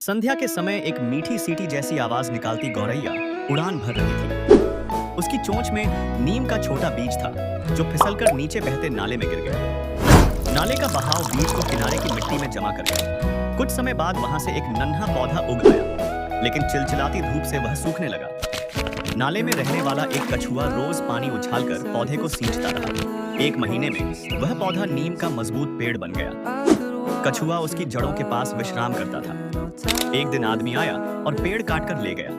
संध्या के समय एक मीठी सीटी जैसी आवाज निकालती गौरैया उड़ान भर रही थी। उसकी चोंच में नीम का छोटा बीज था जो फिसलकर नीचे बहते नाले में गिर गया। नाले का बहाव बीज को किनारे की मिट्टी में जमा कर गया। कुछ समय बाद वहां से एक नन्हा पौधा उग आया, लेकिन चिलचिलाती धूप से वह सूखने लगा। नाले में रहने वाला एक कछुआ रोज पानी उछालकर पौधे को सींचता रहा। एक महीने में वह पौधा नीम का मजबूत पेड़ बन गया। कछुआ उसकी जड़ों के पास विश्राम करता था। एक दिन आदमी आया और पेड़ काटकर ले गया।